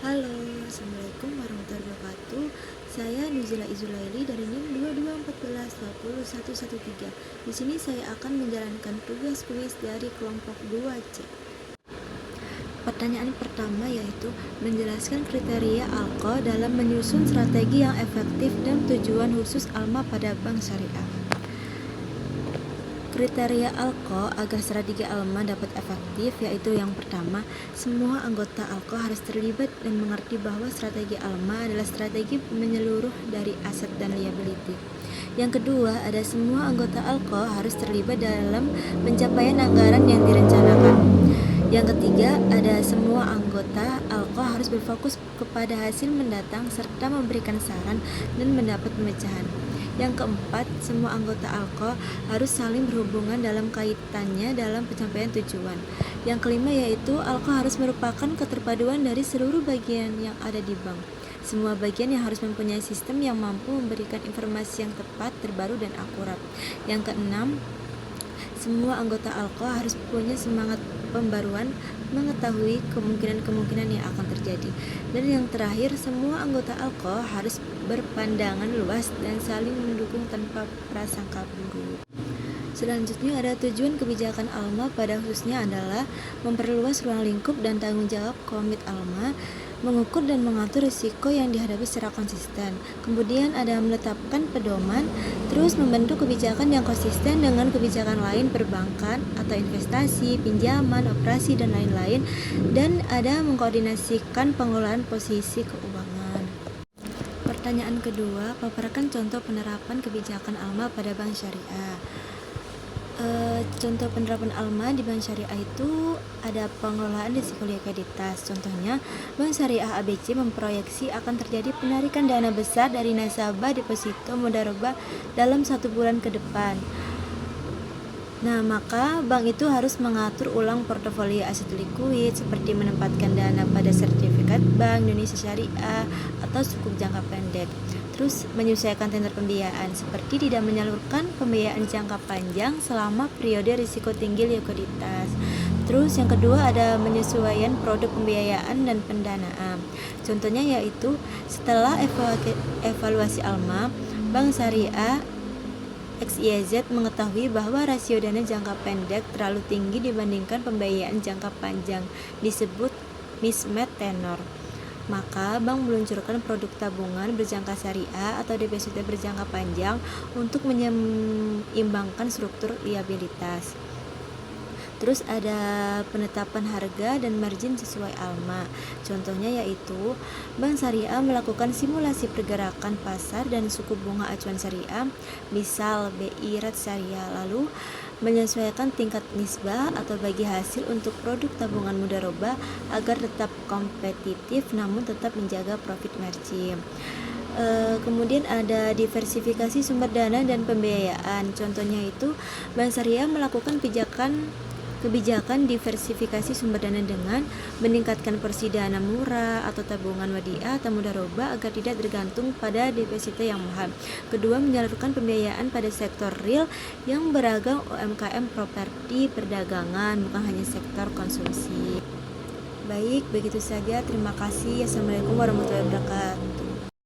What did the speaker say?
Halo, Assalamualaikum warahmatullahi wabarakatuh. Saya Nuzila Izulaili dari NIM 2214201113. Di sini saya akan menjalankan tugas kuis dari kelompok 2C. Pertanyaan pertama yaitu menjelaskan kriteria ALKO dalam menyusun strategi yang efektif dan tujuan khusus ALMA pada Bank Syariah. Kriteria ALKO agar strategi ALMA dapat efektif yaitu yang pertama, semua anggota ALKO harus terlibat dan mengerti bahwa strategi ALMA adalah strategi menyeluruh dari aset dan liability. Yang kedua, ada semua anggota ALKO harus terlibat dalam pencapaian anggaran yang direncanakan. Yang ketiga, ada semua anggota ALKO harus berfokus kepada hasil mendatang serta memberikan saran dan mendapat pemecahan. Yang keempat, semua anggota ALKO harus saling berhubungan dalam kaitannya dalam pencapaian tujuan. Yang kelima yaitu ALKO harus merupakan keterpaduan dari seluruh bagian yang ada di bank. Semua bagian yang harus mempunyai sistem yang mampu memberikan informasi yang tepat, terbaru, dan akurat. Yang keenam, semua anggota ALKO harus punya semangat pembaruan, mengetahui kemungkinan-kemungkinan yang akan terjadi. Dan yang terakhir, semua anggota ALKO harus berpandangan luas dan saling mendukung tanpa prasangka buruk. Selanjutnya ada tujuan kebijakan ALMA pada khususnya adalah memperluas ruang lingkup dan tanggung jawab komit ALMA, mengukur dan mengatur risiko yang dihadapi secara konsisten. Kemudian ada menetapkan pedoman, terus membentuk kebijakan yang konsisten dengan kebijakan lain perbankan atau investasi, pinjaman, operasi, dan lain-lain. Dan ada mengkoordinasikan pengelolaan posisi keuangan. Pertanyaan kedua, paparkan contoh penerapan kebijakan ALMA pada Bank Syariah. Contoh penerapan ALMA di Bank Syariah itu ada pengelolaan risiko likuiditas. Contohnya, Bank Syariah ABC memproyeksi akan terjadi penarikan dana besar dari nasabah deposito mudharabah dalam 1 bulan ke depan. Nah, maka bank itu harus mengatur ulang portofolio aset likuid seperti menempatkan dana pada sertifikat Bank Indonesia Syariah atau sukuk jangka pendek. Terus menyesuaikan tender pembiayaan seperti tidak menyalurkan pembiayaan jangka panjang selama periode risiko tinggi likuiditas. Terus yang kedua ada menyesuaikan produk pembiayaan dan pendanaan. Contohnya yaitu setelah evaluasi ALMA, Bank Syariah XYZ mengetahui bahwa rasio dana jangka pendek terlalu tinggi dibandingkan pembiayaan jangka panjang, disebut mismatch tenor. Maka bank meluncurkan produk tabungan berjangka syariah atau deposito berjangka panjang untuk menyeimbangkan struktur liabilitas. Terus ada penetapan harga dan margin sesuai ALMA. Contohnya yaitu Bank Syariah melakukan simulasi pergerakan pasar dan suku bunga acuan syariah, misal BI Rate Syariah, lalu menyesuaikan tingkat nisbah atau bagi hasil untuk produk tabungan mudharabah agar tetap kompetitif namun tetap menjaga profit margin. Kemudian ada diversifikasi sumber dana dan pembiayaan. Contohnya itu Bank Syariah melakukan kebijakan diversifikasi sumber dana dengan meningkatkan porsi dana murah atau tabungan wadiah atau mudharabah agar tidak tergantung pada deposito yang mahal. Kedua, menyalurkan pembiayaan pada sektor real yang beragam UMKM, properti, perdagangan, bukan hanya sektor konsumsi. Baik, begitu saja. Terima kasih. Assalamualaikum warahmatullahi wabarakatuh.